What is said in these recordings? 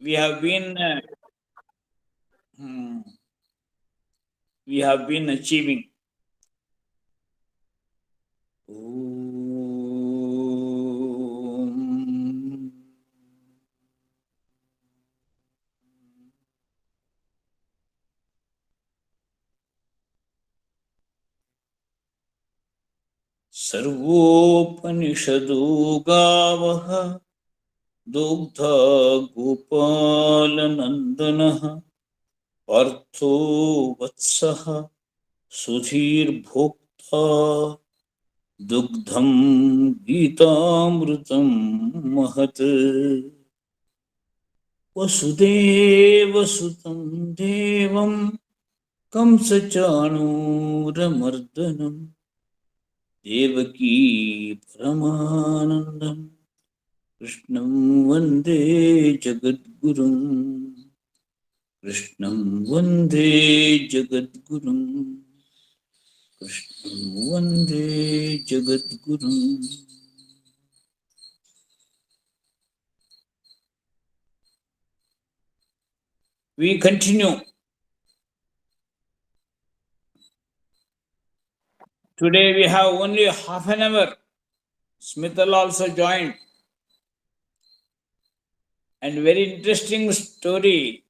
we have been hmm, we have been achieving. Om. सर्वोपनिषदो गावः दुग्धा गोपालनन्दनः पार्थो वत्सः सुधीर्भोक्ता दुग्धं गीतामृतं महत् वसुदेवसुतं देवं कंसचाणूरमर्दनं देवकी परमानन्दं कृष्णं वन्दे जगद्गुरुं कृष्णं वन्दे जगद्गुरुं कृष्णं वन्दे जगद्गुरुं. We continue. Today we have only half an hour. Smithal also joined. And very interesting story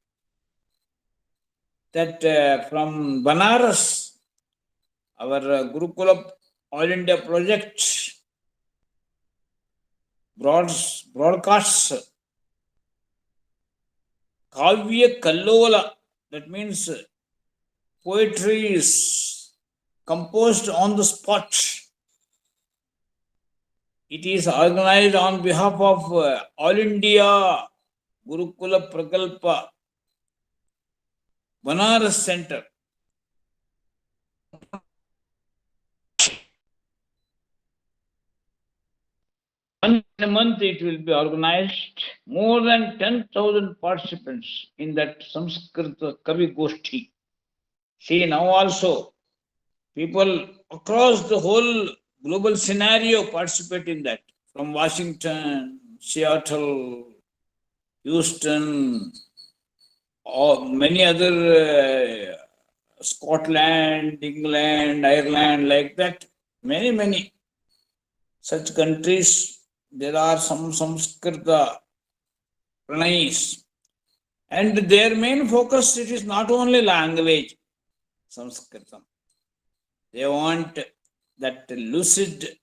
that from Banaras, our Gurukula All India project broadcasts Kavya Kallola, that means poetry is composed on the spot. It is organized on behalf of All India Gurukula Prakalpa Banaras Center. Once in a month it will be organized. More than 10,000 participants in that Samskrita Kavi Goshti. See, now also people across the whole global scenario participate in that. From Washington, Seattle, Houston, or many other Scotland, England, Ireland, like that. Many such countries. There are some Samskrita Pranayis. And their main focus, it is not only language, Sanskritam. They want that lucid,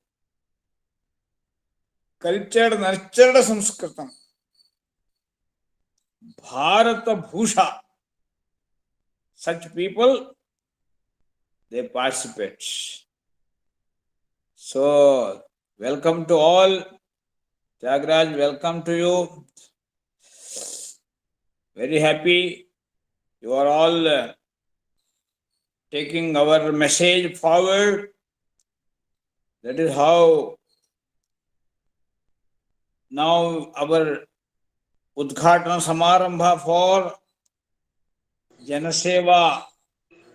cultured, nurtured Sanskritam. Bharata Bhusha. Such people, they participate. So, welcome to all. Jagraj, welcome to you. Very happy you are all taking our message forward. That is how now our Udghatana Samarambha for Janaseva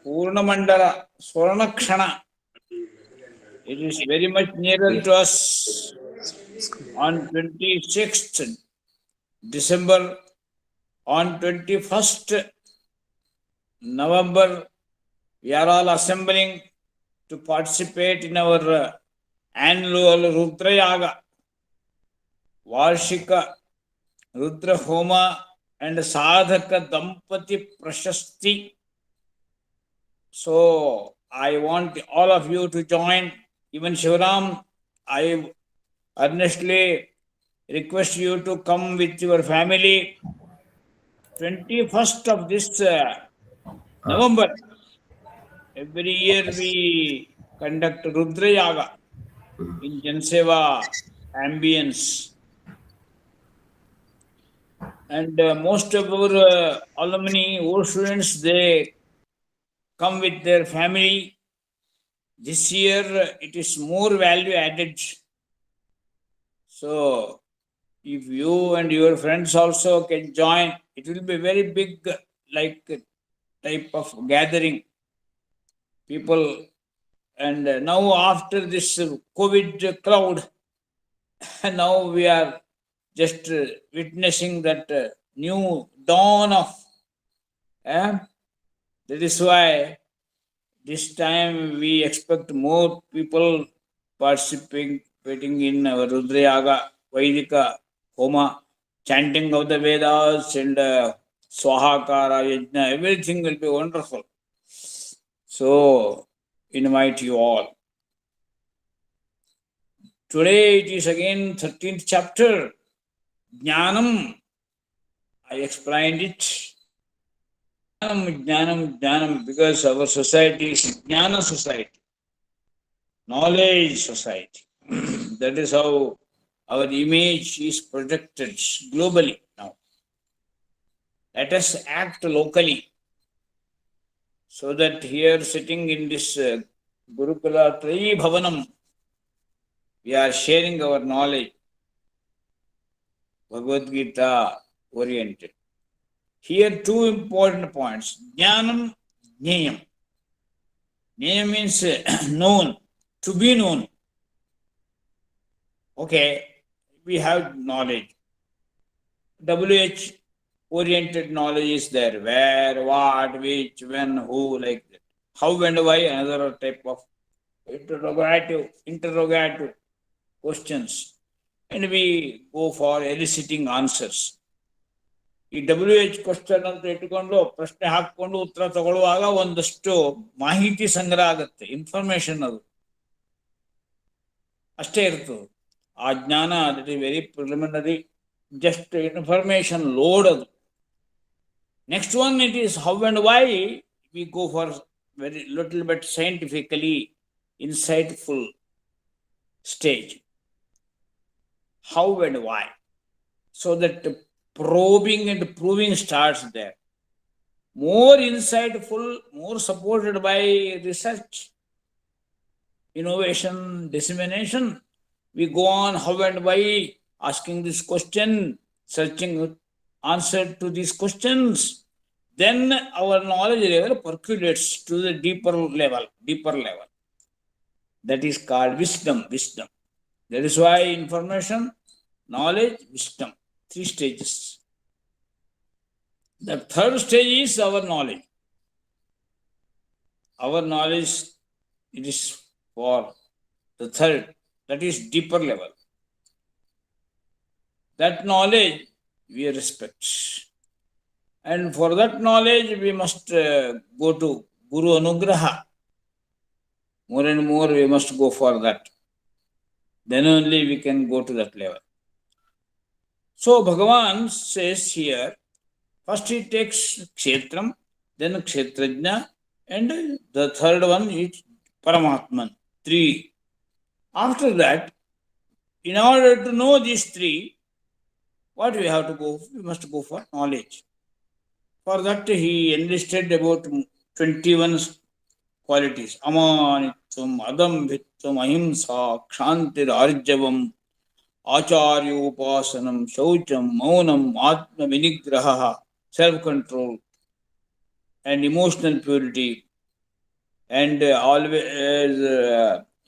Purnamandala Swarnakshana. It is very much nearer to us. On 26th December, on 21st November, we are all assembling to participate in our annual Rudra Yaga, Varshika Rudra Homa and Sadhaka Dampati Prashasti. So I want all of you to join. Even Shivaram, I earnestly request you to come with your family. 21st of this November, every year we conduct Rudra Yaga in Janseva ambience. And most of our alumni, old students, they come with their family. This year it is more value added. So if you and your friends also can join, it will be very big, like type of gathering people. And now after this COVID cloud, now we are just witnessing that new dawn of. eh? That is why this time we expect more people participating in our Rudrayaga, Vaidika, Homa, chanting of the Vedas and Swahakara, Yajna, everything will be wonderful. So, invite you all. Today it is again 13th chapter, Jnanam. I explained it. Jnanam, because our society is Jnana society, knowledge society. That is how our image is projected globally now. Let us act locally so that here sitting in this Gurukula Trayi Bhavanam, we are sharing our knowledge, Bhagavad Gita oriented. Here two important points, Jnanam, Jnayam. Jnayam means known, to be known. Okay, we have knowledge. WH oriented knowledge is there. Where, what, which, when, who, like that. How and why, another type of interrogative questions. And we go for eliciting answers. ಈ WH question ಅಂತ ಇಟ್ಕೊಂಡು ಪ್ರಶ್ನೆ ಹಾಕೊಂಡು ಉತ್ತರ ತಗೊಳ್ಳುವಾಗ ಒಂದಷ್ಟು ಮಾಹಿತಿ ಸಂಗ್ರಹ ಆಗುತ್ತೆ, ಇನ್ಫಾರ್ಮೇಶನ್ ಅದು ಅಷ್ಟೇ ಇರ್ತದೆ. ಆ ಜ್ಞಾನ that is very preliminary, just information load ಅದು. Next one, it is how and why. We go for very little bit scientifically insightful stage. How and why. So that probing and proving starts there. More insightful, more supported by research, innovation, dissemination. We go on how and why, asking this question, searching answer to these questions. Then our knowledge level percolates to the deeper level. That is called wisdom. That is why information, knowledge, wisdom, 3 stages. The third stage is our knowledge. Our knowledge, it is for the third, that is deeper level. That knowledge we respect. And for that knowledge, we must go to Guru Anugraha. More and more we must go for that. Then only we can go to that level. So Bhagavan says here, first he takes Kshetram, then Kshetrajna, and the third one is Paramatman. 3. After that, in order to know these 3, what we have to go? We must go for knowledge. For that, he enlisted about 21 qualities. Amanitvam, Adambhitvam, Ahimsa, Kshantir, Arjavam, Acharyopasanam, Shaucham, Maunam, Atma Vinigraha, self-control, and emotional purity, and always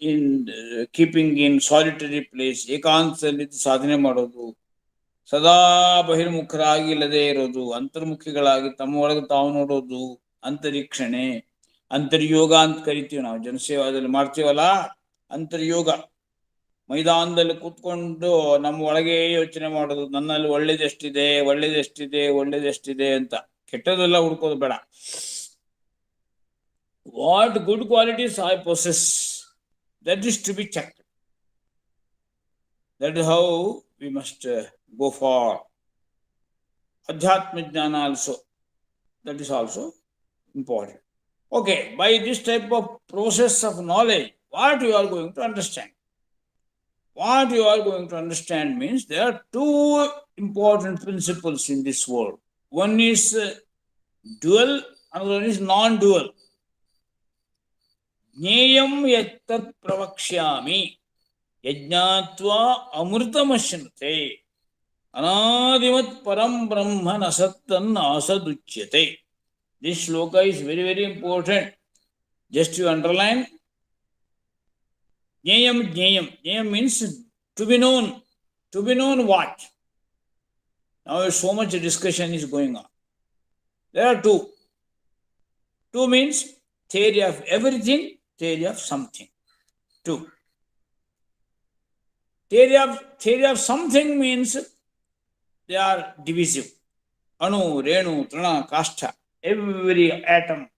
in keeping in solitary place, ಏಕಾಂತದಲ್ಲಿ ಸಾಧನೆ ಮಾಡೋದು, ಸದಾ ಬಹಿರ್ಮುಖರಾಗಿ ಇಲ್ಲದೆ ಇರೋದು, ಅಂತರ್ಮುಖಿಗಳಾಗಿ ತಮ್ಮ ಒಳಗೆ ತಾವು ನೋಡೋದು, ಅಂತರೀಕ್ಷಣೆ, ಅಂತರ್ಯೋಗ ಅಂತ ಕರಿತೀವಿ ನಾವು. ಜನಸೇವಾದಲ್ಲಿ ಮಾಡ್ತೀವಲ್ಲ, ಅಂತರ್ಯೋಗ. ಮೈದಾನದಲ್ಲಿ ಕೂತ್ಕೊಂಡು ನಮ್ಮ ಒಳಗೆ ಯೋಚನೆ ಮಾಡೋದು, ನನ್ನಲ್ಲಿ ಒಳ್ಳೇದೆಷ್ಟಿದೆ ಅಂತ. ಕೆಟ್ಟದೆಲ್ಲ ಹುಡ್ಕೋದು ಬೇಡ. What good qualities I possess, that is to be checked. That is how we must go for Adhyatma Jnana also. That is also important. Okay, by this type of process of knowledge, what you are going to understand? What you are going to understand means there are 2 important principles in this world. One is dual, another one is non-dual. Jneyam yattat pravakshyami yajnatva amrutamashyanate anadimat param brahman asattan asaduchyate. This shloka is very, very important. Just you underline. Jneyam means to be known. To be known what? Now so much discussion is going on. There are two. Two means theory of everything, theory of something. Two. Theory of something means they are divisive. Anu, Renu, Trana, Kastha. Every atom,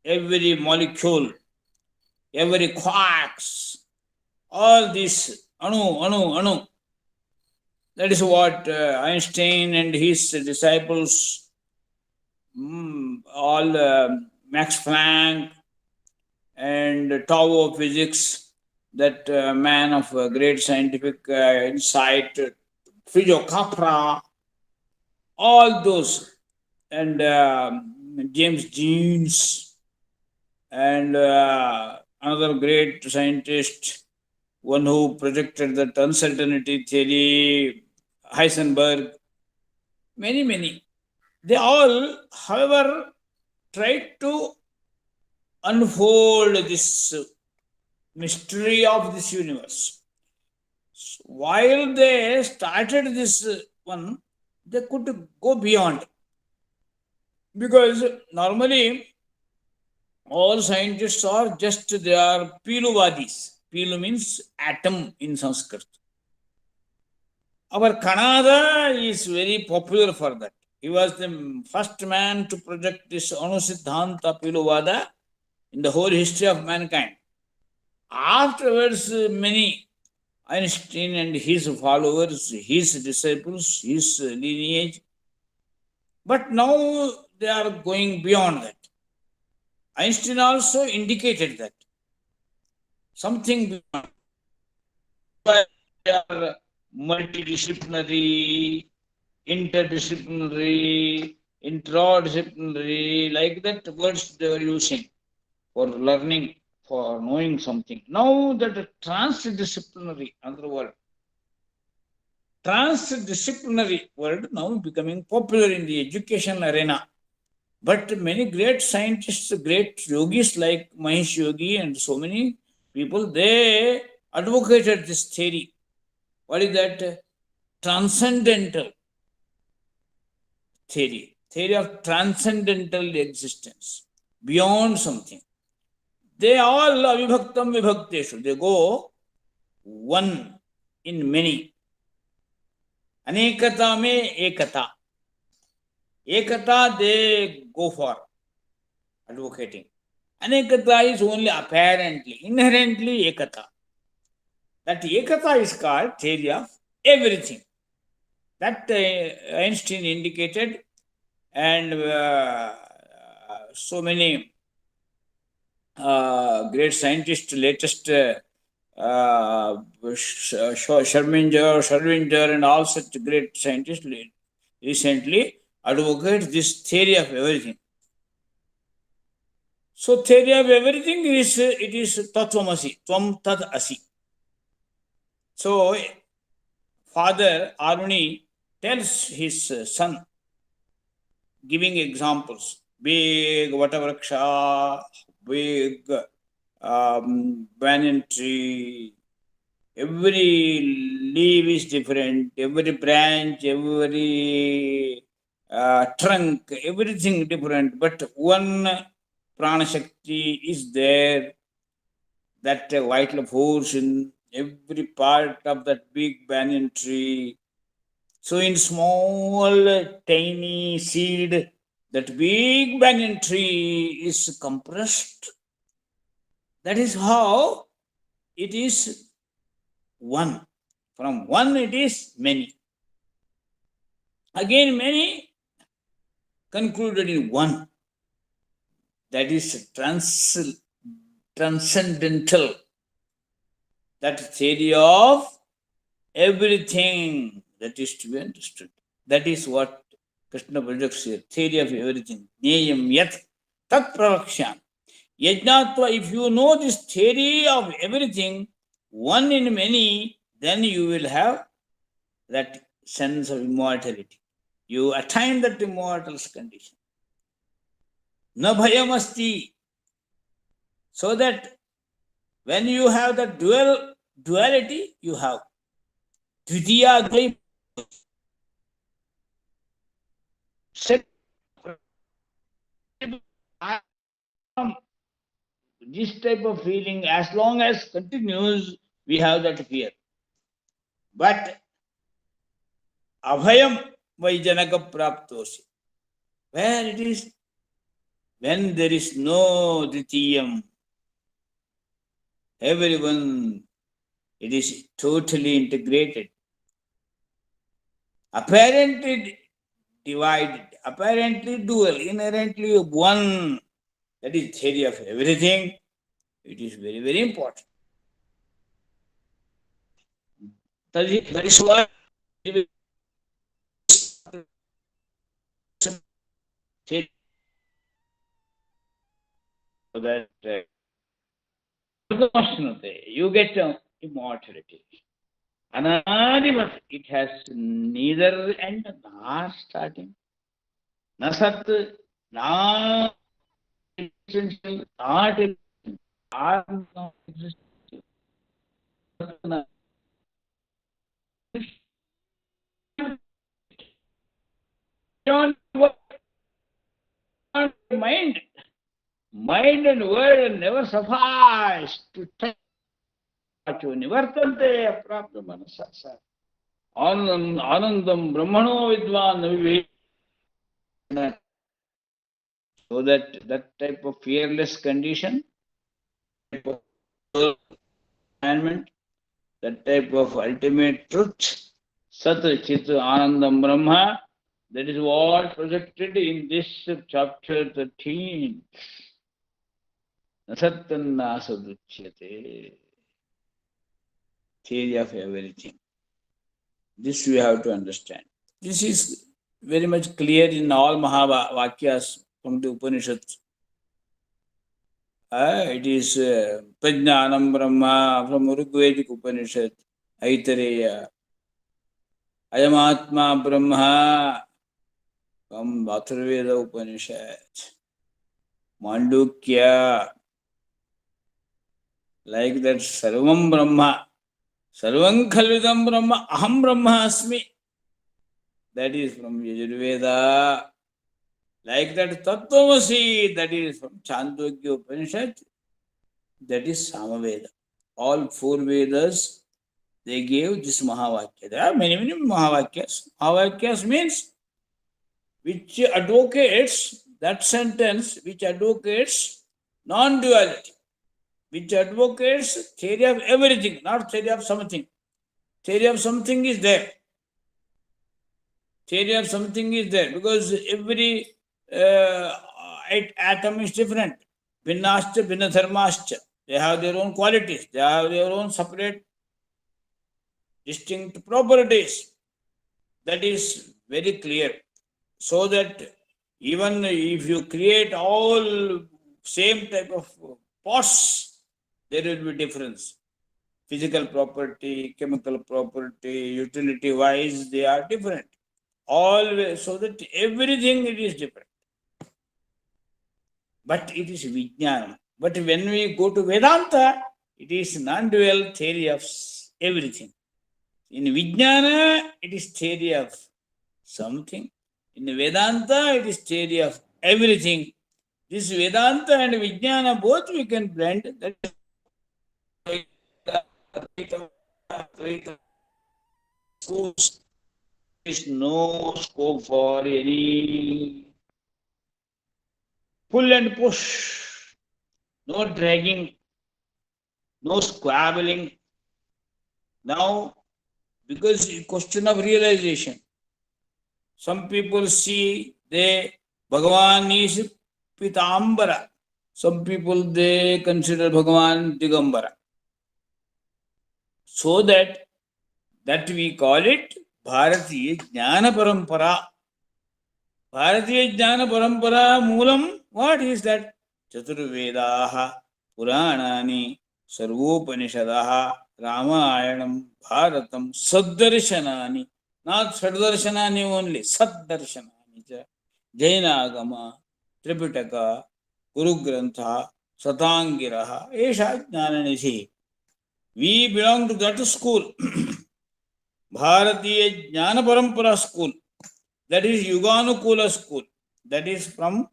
every molecule, every quarks, all this anu. That is what Einstein and his disciples, all Max Planck and Tao of physics, that man of great scientific insight, Frijo Capra, all those, and James Jeans, and another great scientist, one who projected that uncertainty theory, Heisenberg, many. They all, however, tried to unfold this mystery of this universe. So while they started this one, they could go beyond. Because normally all scientists are just, they are Piluvadis. Pilu means atom in Sanskrit. Our Kanada is very popular for that. He was the first man to project this Anusiddhanta Piluvada in the whole history of mankind. Afterwards, many Einstein and his followers, his disciples, his lineage, but now they are going beyond that. Einstein also indicated that something beyond. They are multidisciplinary, interdisciplinary, intradisciplinary, like that words they were using for learning, for knowing something. Now that transdisciplinary, another word, transdisciplinary word now becoming popular in the education arena. But many great scientists, great yogis like Mahesh Yogi and so many people, they advocated this theory. What is that? Transcendental theory. Theory of transcendental existence. Beyond something. They all avibhaktam vibhakteshu. They go one in many. Anekata me ekata. Ekata they go for advocating. Anekata is only apparently, inherently ekata. That ekata is called theory of everything. That Einstein indicated, and so many great scientists, latest Sherwinder and all such great scientists recently advocate this theory of everything. So theory of everything is, it is Tattvamasi, Tvam Tad Asi. So Father Aruni tells his son, giving examples, big Vatavraksha, big banyan tree, every leaf is different, every branch, every trunk, everything different, but one prana shakti is there, that vital force in every part of that big banyan tree. So in small tiny seed, that big banyan tree is compressed. That is how it is one. From one it is many. Again many concluded in one. That is transcendental. That theory of everything that is to be understood. That is what Krishna projects here. Theory of everything. Neyam yat tat pravaksham. Yajnatva, if you know this theory of everything, one in many, then you will have that sense of immortality. You attain that immortal condition. Na bhayam asti. So that when you have the duality, you have Dvitiya. this type of feeling, as long as continues, we have that fear. But abhayam vaijanaka praptosi, where it is when there is no dvitiyam, everyone, it is totally integrated, apparently divided, apparently dual, inherently one. That is theory of everything. It is very, very important. That is why that you get immortality. Anadivat, it has neither end nor starting. Na sat, na essential, not existential. Beyond mind. Mind and word never suffice to touch you. Nivartante aprapta manasasa. Anandam brahmano vidvan vivek. So that type of fearless condition, environment, that type of ultimate truth, Sat Chit Anandam Brahma, that is what projected in this chapter 13. Nasattannāsaduchyate. Theory of everything. This we have to understand. This is very much clear in all Mahavakyas from the Upanishads. It is Prajnanam Brahma from Urugvedic Upanishad, Aitareya. Ayamatma Brahma from Atharvaveda Upanishad. Mandukya. Like that Sarvam Brahma. Sarvam Khalvidam Brahma. Aham Brahma Asmi. That is from Yajurveda. Like that Tattvamasi, that is from Chandogya Upanishad, that is Samaveda. All four Vedas, they gave this Mahavakya. There are many, many Mahavakyas. Mahavakyas means which advocates, that sentence which advocates non-duality, which advocates theory of everything, not theory of something. Theory of something is there. Theory of something is there because every atom is different. Bhinnascha, bhinnadharmascha. They have their own qualities. They have their own separate, distinct properties. That is very clear. So that even if you create all same type of pots, there will be difference. Physical property, chemical property, utility wise, they are different. Always, so that everything it is different. But it is Vijnana. But when we go to Vedanta, it is non-dual theory of everything. In Vijnana, it is theory of something. In Vedanta, it is theory of everything. This Vedanta and Vijnana, both we can blend. That is no scope for any pull and push, no dragging, no squabbling. Now, because it's a question of realization, some people see Bhagavan is Pitambara. Some people they consider Bhagavan Digambara. So that we call it Bharatiya Jnana Parampara. Bharatiya Jnana Parampara Moolam, what is that? Chaturvedaha, Puranani, Sarvopanishadaha, Ramayanam, Bharatam, Saddarshanani. Not Saddarshanani only, Saddarshanani. Jainagama, Tripitaka, Guru Grantha, Satangiraha, Esha Jnananidhi. We belong to that school, Bharatiya Jnana Parampara school. That is Yuganukula school. That is from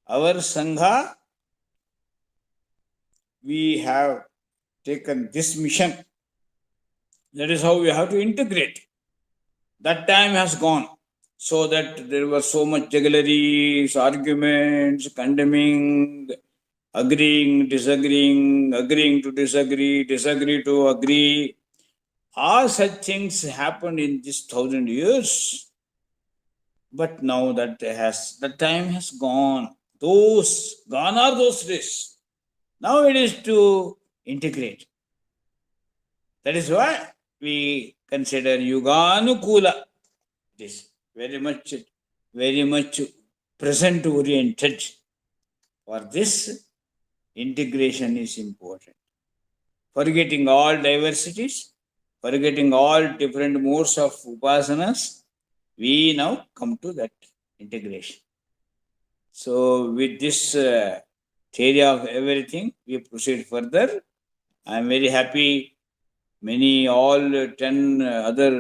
our Sangha. we have taken this mission. That is how we have to integrate. That time has gone. So that there was so much juggleries, arguments, condemning, agreeing, disagreeing, agreeing to disagree, disagree to agree. All such things happened in this 1,000 years. But now that time has gone. Gone are those days. Now it is to integrate. That is why we consider Yuganukula. It is very much present oriented. For this, integration is important. Forgetting all diversities, forgetting all different modes of upasanas, we now come to that integration. So with this theory of everything, we proceed further. I am very happy. All 10 other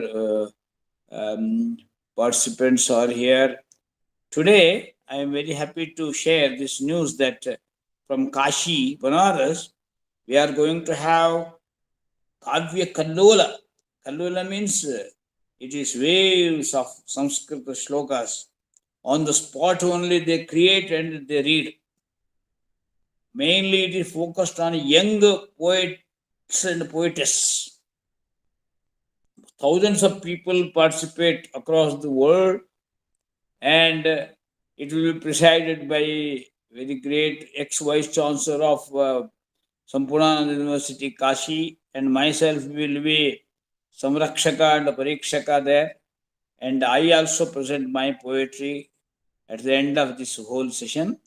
participants are here. Today, I am very happy to share this news that from Kashi, Banaras, we are going to have Kavya Kallola. Kallola means it is waves of Sanskrit shlokas. On the spot only they create and they read. Mainly it is focused on young poets and poetess. Thousands of people participate across the world, and it will be presided by very great ex-vice chancellor of Sampurnananda University, Kashi, and myself will be Samrakshaka and Parikshaka there. And I also present my poetry at the end of this whole session.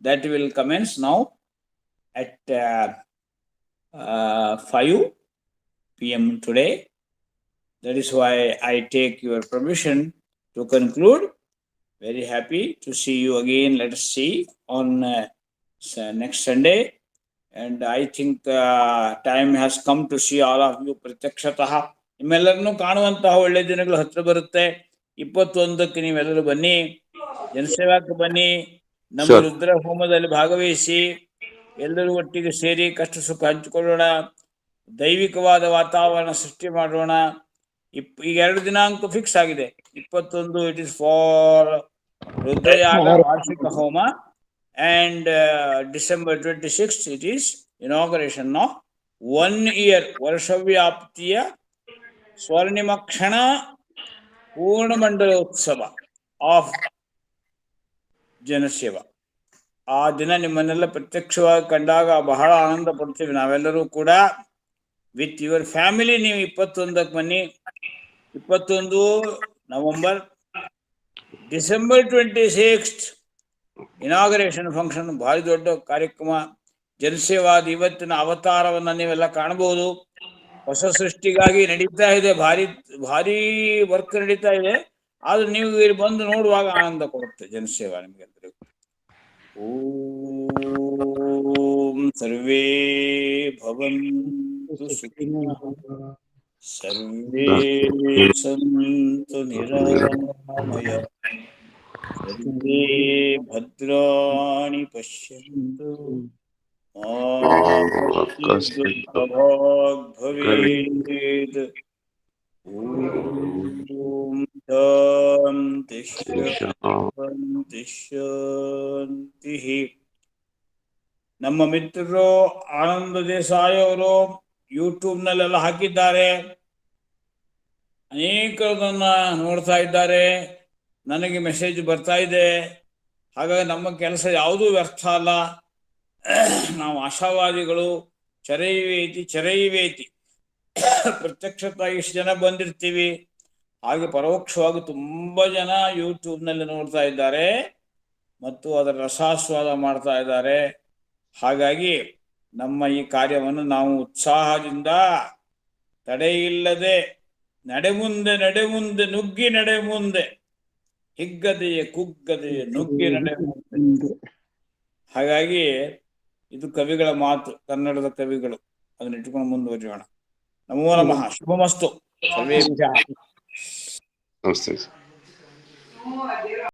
That will commence now at 5 p.m. today. That is why I take your permission to conclude. Very happy to see you again. Let us see on next Sunday. And I think time has come to see all of you ಪ್ರತ್ಯಕ್ಷತಃ. ನಿಮ್ಮೆಲ್ಲರನ್ನು ಕಾಣುವಂತಹ ಒಳ್ಳೆ ದಿನಗಳು ಹತ್ರ ಬರುತ್ತೆ. 21ಕ್ಕೆ ನೀವೆಲ್ಲರೂ ಬನ್ನಿ, ಜನಸೇವಾಕ್ಕೆ ಬನ್ನಿ, ನಮ್ಮ ರುದ್ರ ಹೋಮದಲ್ಲಿ ಭಾಗವಹಿಸಿ, ಎಲ್ಲರೂ ಒಟ್ಟಿಗೆ ಸೇರಿ ಕಷ್ಟ ಸುಖ ಹಂಚಿಕೊಳ್ಳೋಣ, ದೈವಿಕವಾದ ವಾತಾವರಣ ಸೃಷ್ಟಿ ಮಾಡೋಣ. ಈಗ 2 ದಿನಾಂಕ ಫಿಕ್ಸ್ ಆಗಿದೆ. 21 ಇಟ್ ಇಸ್ ಫಾರ್ ರುದ್ರಯಾಗ ವಾರ್ಷಿಕ ಹೋಮ, and December 26th it is inauguration of 1 year ವರ್ಷವ್ಯಾಪ್ತಿಯ ಸ್ವರ್ಣಿಮಕ್ಷಣ ಪೂರ್ಣ ಮಂಡಲೋತ್ಸವ ಆಫ್ ಜನಸೇವಾ. ಆ ದಿನ ನಿಮ್ಮನ್ನೆಲ್ಲ ಪ್ರತ್ಯಕ್ಷವಾಗಿ ಕಂಡಾಗ ಬಹಳ ಆನಂದ ಪಡ್ತೀವಿ ನಾವೆಲ್ಲರೂ ಕೂಡ. ವಿತ್ ಯುವರ್ ಫ್ಯಾಮಿಲಿ ನೀವು 21ಕ್ಕೆ ಬನ್ನಿ. 21 November. December 26th inauguration function, ಭಾರಿ ದೊಡ್ಡ ಕಾರ್ಯಕ್ರಮ. ಜನಸೇವಾದ ಇವತ್ತಿನ ಅವತಾರವನ್ನ ನೀವೆಲ್ಲ ಕಾಣಬಹುದು. ಹೊಸ ಸೃಷ್ಟಿಗಾಗಿ ನಡೀತಾ ಇದೆ, ಭಾರಿ ಭಾರಿ ವರ್ಕ್ ನಡೀತಾ ಇದೆ. ಆದ್ರೆ ನೀವು ಇಲ್ಲಿ ಬಂದು ನೋಡುವಾಗ ಆನಂದ ಕೊಡುತ್ತೆ ಜನಸೇವಾ ನಿಮಗೆಲ್ಲರಿಗೂ. ಓಂ ಸರ್ವೇ ಭವಂತು ಸುಖಿನಃ, ಸರ್ವೇ ಸಂತು ನಿರಾಮಯಃ, ಸರ್ವೇ ಭದ್ರಾಣಿ ಪಶ್ಯಂತು ಮಾ ಕಶ್ಚಿತ್ ದುಃಖಭಾಗ್ ಭವೇತ್. ಓಂ ಶಾಂತಿ ಶಾಂತಿ ಶಾಂತಿ. ನಮ್ಮ ಮಿತ್ರರು ಆನಂದ ದೇಸಾಯಿ ಅವರು ಯೂಟ್ಯೂಬ್ನಲ್ಲೆಲ್ಲ ಹಾಕಿದ್ದಾರೆ. ಅನೇಕರನ್ನ ನೋಡ್ತಾ ಇದ್ದಾರೆ, ನನಗೆ ಮೆಸೇಜ್ ಬರ್ತಾ ಇದೆ. ಹಾಗಾಗಿ ನಮ್ಮ ಕೆಲಸ ಯಾವುದೂ ವ್ಯರ್ಥ ಅಲ್ಲ. ನಾವು ಆಶಾವಾದಿಗಳು. ಚರೈವೇತಿ ಪ್ರತ್ಯಕ್ಷತಾಗಿ ಇಷ್ಟು ಜನ ಬಂದಿರ್ತೀವಿ, ಹಾಗೆ ಪರೋಕ್ಷವಾಗಿ ತುಂಬ ಜನ ಯೂಟ್ಯೂಬ್ನಲ್ಲಿ ನೋಡ್ತಾ ಇದ್ದಾರೆ ಮತ್ತು ಅದರ ರಸಾಸ್ವಾದ ಮಾಡ್ತಾ ಇದ್ದಾರೆ. ಹಾಗಾಗಿ ನಮ್ಮ ಈ ಕಾರ್ಯವನ್ನು ನಾವು ಉತ್ಸಾಹದಿಂದ ತಡೆಯಿಲ್ಲದೆ ನಡೆಮುಂದೆ ನುಗ್ಗಿ ನಡೆಮುಂದೆ, ಹಿಗ್ಗದೆಯ ಕುಗ್ಗದೆಯ ನುಗ್ಗಿ ನಡೆಮುಂದೆ. ಹಾಗಾಗಿ ಇದು ಕವಿಗಳ ಮಾತು, ಕನ್ನಡದ ಕವಿಗಳು. ಅದನ್ನ ಇಟ್ಕೊಂಡು ಮುಂದುವರಿಯೋಣ. ನಮೋ ನಮಃ. ಶುಭಮಸ್ತು ಸರ್ವೇಭ್ಯಃ.